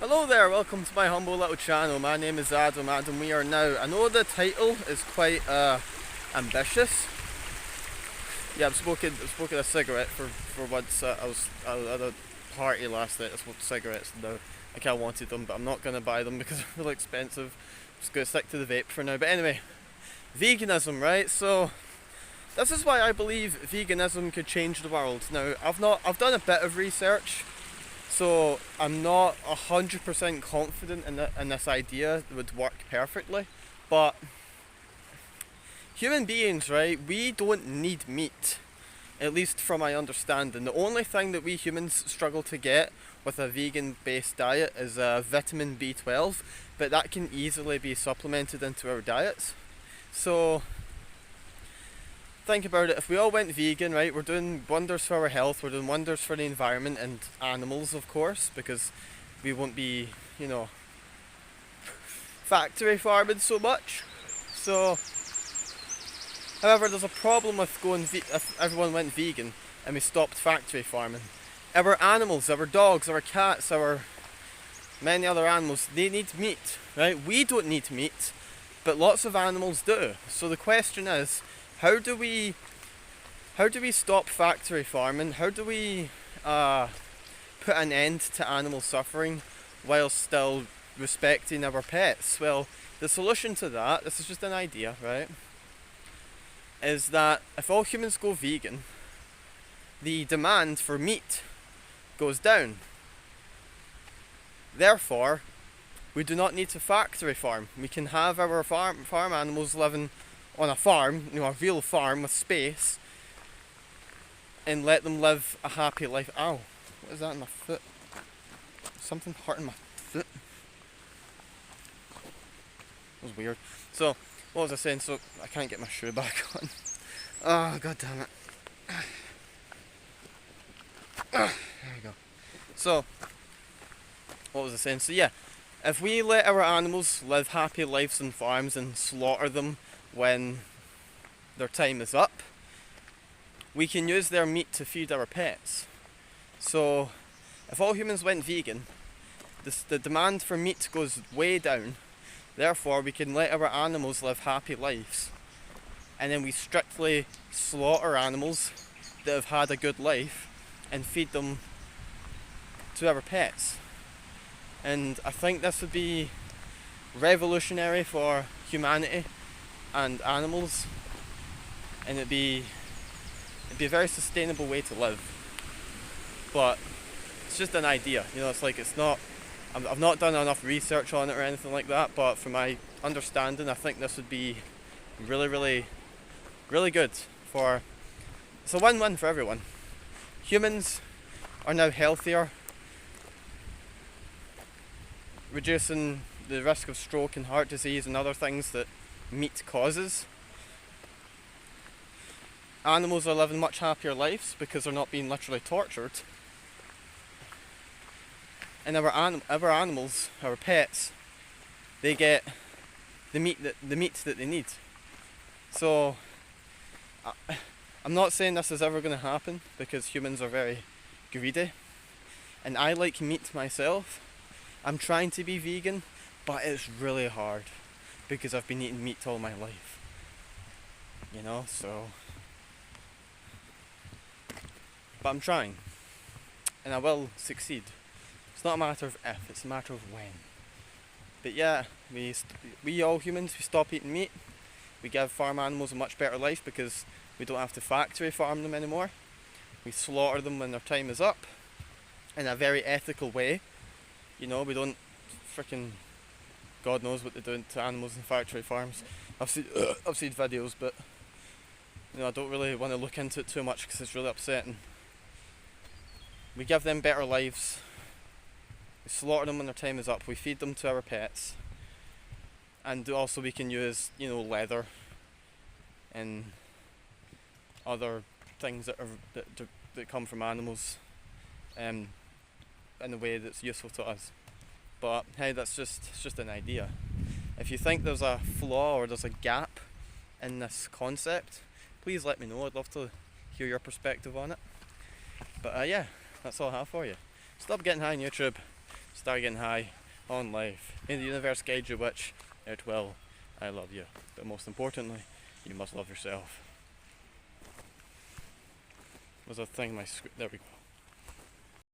Hello there, welcome to my humble little channel. My name is Adam and we are now, I know the title is quite ambitious. Yeah, I'm smoking a cigarette for once. I was at a party last night. I smoked cigarettes and now I kinda wanted them, but I'm not going to buy them because they're really expensive. I'm just going to stick to the vape for now. But anyway, veganism, right? So this is why I believe veganism could change the world. Now, I've done a bit of research, so I'm not 100% confident in this idea would work perfectly, but human beings, right, we don't need meat, at least from my understanding. The only thing that we humans struggle to get with a vegan based diet is vitamin B12, but that can easily be supplemented into our diets. So think about it, if we all went vegan, right, we're doing wonders for our health, we're doing wonders for the environment and animals, of course, because we won't be, factory farming so much. So, however, there's a problem with if everyone went vegan and we stopped factory farming. Our animals, our dogs, our cats, our many other animals, they need meat, right? We don't need meat, but lots of animals do. So the question is, how do we stop factory farming? How do we put an end to animal suffering while still respecting our pets? Well, the solution to that, this is just an idea, right, is that if all humans go vegan, the demand for meat goes down. Therefore, we do not need to factory farm. We can have our farm animals living on a farm, a real farm with space, and let them live a happy life. Ow, what is that in my foot? Something hurting my foot. That was weird. So, what was I saying? So, I can't get my shoe back on. Oh, god damn it. There we go. So, what was I saying? So yeah, if we let our animals live happy lives on farms and slaughter them when their time is up, we can use their meat to feed our pets. So if all humans went vegan, the demand for meat goes way down. Therefore, we can let our animals live happy lives, and then we strictly slaughter animals that have had a good life and feed them to our pets. And I think this would be revolutionary for humanity and animals, and it'd be a very sustainable way to live. But it's just an idea, it's not, I've not done enough research on it or anything like that, but from my understanding, I think this would be really, really, really good it's a win-win for everyone. Humans are now healthier, reducing the risk of stroke and heart disease and other things that meat causes. Animals are living much happier lives because they're not being literally tortured. And our animals, our pets, they get the meat that they need. So I'm not saying this is ever going to happen because humans are very greedy, and I like meat myself. I'm trying to be vegan, but it's really hard because I've been eating meat all my life. So. But I'm trying, and I will succeed. It's not a matter of if, it's a matter of when. But yeah, we all humans, we stop eating meat. We give farm animals a much better life because we don't have to factory farm them anymore. We slaughter them when their time is up in a very ethical way. We don't freaking, God knows what they're doing to animals in factory farms. I've seen videos, but I don't really want to look into it too much because it's really upsetting. We give them better lives. We slaughter them when their time is up. We feed them to our pets, and also we can use leather and other things that come from animals in a way that's useful to us. But hey, it's just an idea. If you think there's a flaw or there's a gap in this concept, please let me know. I'd love to hear your perspective on it. But yeah, that's all I have for you. Stop getting high on YouTube. Start getting high on life. May the universe guide you which it will. I love you. But most importantly, you must love yourself. There's a thing in my script. There we go.